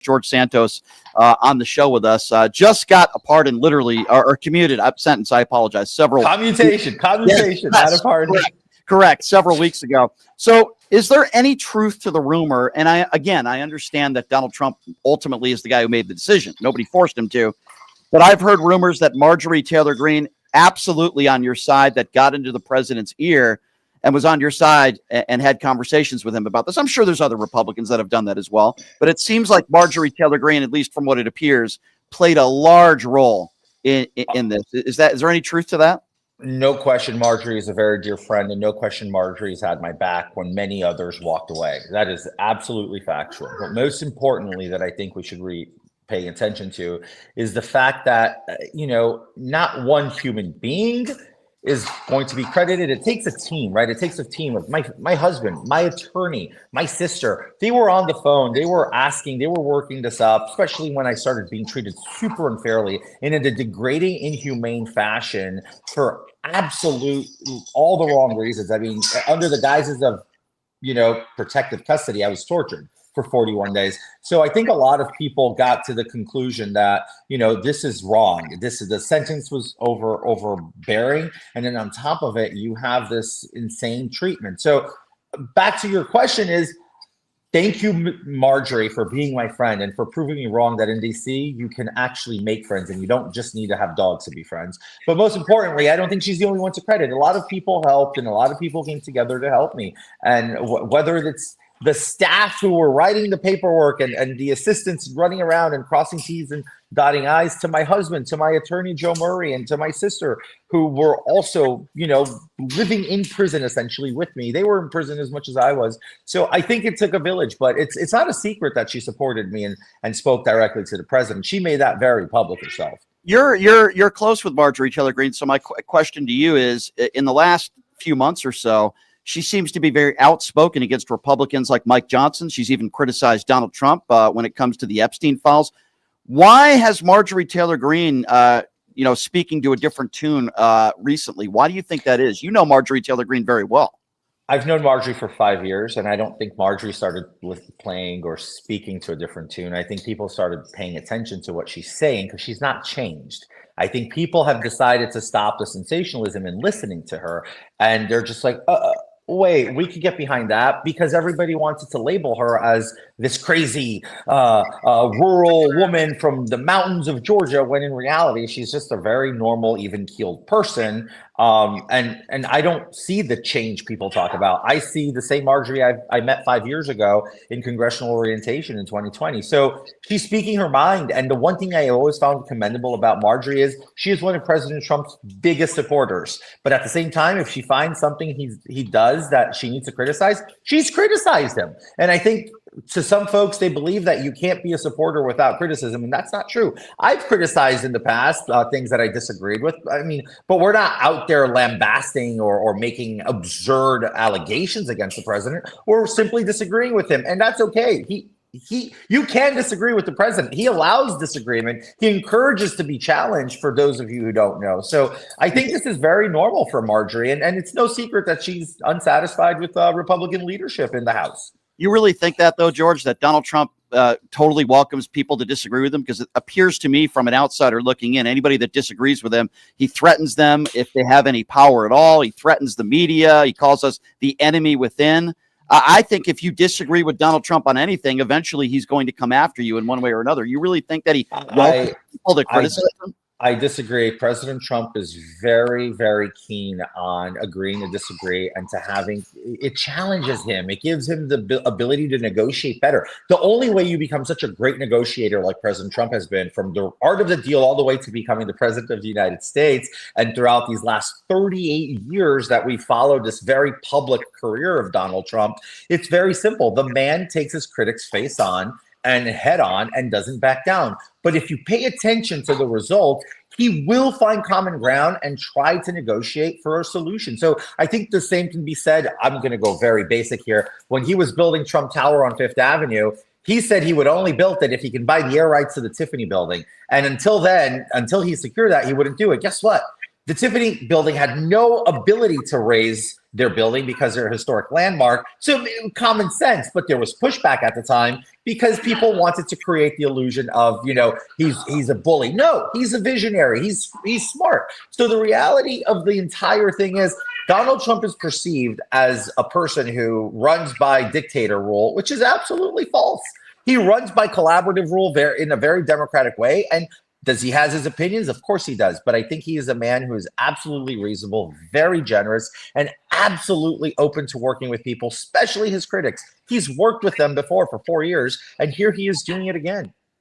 George Santos on the show with us. Just got a pardon, literally, or commuted up sentence. I apologize. Commutation, yes, not a pardon. Correct. Several weeks ago. So, is there any truth to the rumor? And I understand that Donald Trump ultimately is the guy who made the decision. Nobody forced him to. But I've heard rumors that Marjorie Taylor Greene, absolutely on your side, that got into the president's ear and was on your side and had conversations with him about this. I'm sure there's other Republicans that have done that as well. But it seems like Marjorie Taylor Greene, at least from what it appears, played a large role in this. Is there any truth to that? No question, Marjorie is a very dear friend, and no question, Marjorie's had my back when many others walked away. That is absolutely factual. But most importantly, that I think we should pay attention to is the fact that, not one human being is going to be credited. It takes a team, right? It takes a team of my husband, my attorney, my sister. They were on the phone. They were asking, they were working this up, especially when I started being treated super unfairly in a degrading, inhumane fashion for absolute all the wrong reasons. I mean, under the guises of, protective custody, I was tortured for 41 days. So I think a lot of people got to the conclusion that, this is wrong. The sentence was overbearing. And then on top of it, you have this insane treatment. So back to your question is, thank you, Marjorie, for being my friend and for proving me wrong that in DC, you can actually make friends and you don't just need to have dogs to be friends. But most importantly, I don't think she's the only one to credit. A lot of people helped and a lot of people came together to help me. And whether it's the staff who were writing the paperwork and the assistants running around and crossing T's and dotting I's, to my husband, to my attorney, Joe Murray, and to my sister, who were also, living in prison essentially with me. They were in prison as much as I was. So I think it took a village, but it's not a secret that she supported me and spoke directly to the president. She made that very public herself. You're close with Marjorie Taylor Greene. So my question to you is, in the last few months or so, she seems to be very outspoken against Republicans like Mike Johnson. She's even criticized Donald Trump when it comes to the Epstein files. Why has Marjorie Taylor Greene, speaking to a different tune recently? Why do you think that is? You know Marjorie Taylor Greene very well. I've known Marjorie for 5 years, and I don't think Marjorie started playing or speaking to a different tune. I think people started paying attention to what she's saying because she's not changed. I think people have decided to stop the sensationalism and listening to her, and they're just like, wait, we could get behind that, because everybody wanted to label her as this crazy rural woman from the mountains of Georgia, when in reality, she's just a very normal, even-keeled person. And I don't see the change people talk about. I see the same Marjorie I met 5 years ago in congressional orientation in 2020. So she's speaking her mind. And the one thing I always found commendable about Marjorie is she is one of President Trump's biggest supporters. But at the same time, if she finds something he does that she needs to criticize, she's criticized him. And I think to some folks, they believe that you can't be a supporter without criticism, and that's not true. I've criticized in the past things that I disagreed with. I mean, but we're not out there lambasting or making absurd allegations against the president. We're simply disagreeing with him, and that's okay. You can disagree with the president. He allows disagreement. He encourages to be challenged, for those of you who don't know. So I think this is very normal for Marjorie, and it's no secret that she's unsatisfied with Republican leadership in the House. You really think that, though, George, that Donald Trump totally welcomes people to disagree with him? Because it appears to me, from an outsider looking in, anybody that disagrees with him, he threatens them if they have any power at all. He threatens the media. He calls us the enemy within. I think if you disagree with Donald Trump on anything, eventually he's going to come after you in one way or another. You really think that he welcomes people to criticize him? I disagree. President Trump is very, very keen on agreeing to disagree and to having it challenges him. It gives him the ability to negotiate better. The only way you become such a great negotiator like President Trump has been, from the art of the deal all the way to becoming the president of the United States, and throughout these last 38 years that we followed this very public career of Donald Trump, it's very simple. The man takes his critics face on and head on and doesn't back down. But if you pay attention to the result, he will find common ground and try to negotiate for a solution. So I think the same can be said. I'm going to go very basic here. When he was building Trump Tower on Fifth Avenue, he said he would only build it if he can buy the air rights to the Tiffany building. And until then, until he secured that, he wouldn't do it. Guess what? The Tiffany building had no ability to raise their building because they're a historic landmark. So common sense, but there was pushback at the time because people wanted to create the illusion of, he's a bully. No, he's a visionary. He's smart. So the reality of the entire thing is Donald Trump is perceived as a person who runs by dictator rule, which is absolutely false. He runs by collaborative rule in a very democratic way. And does he has his opinions? Of course he does. But I think he is a man who is absolutely reasonable, very generous, and absolutely open to working with people, especially his critics. He's worked with them before for 4 years, and here he is doing it again.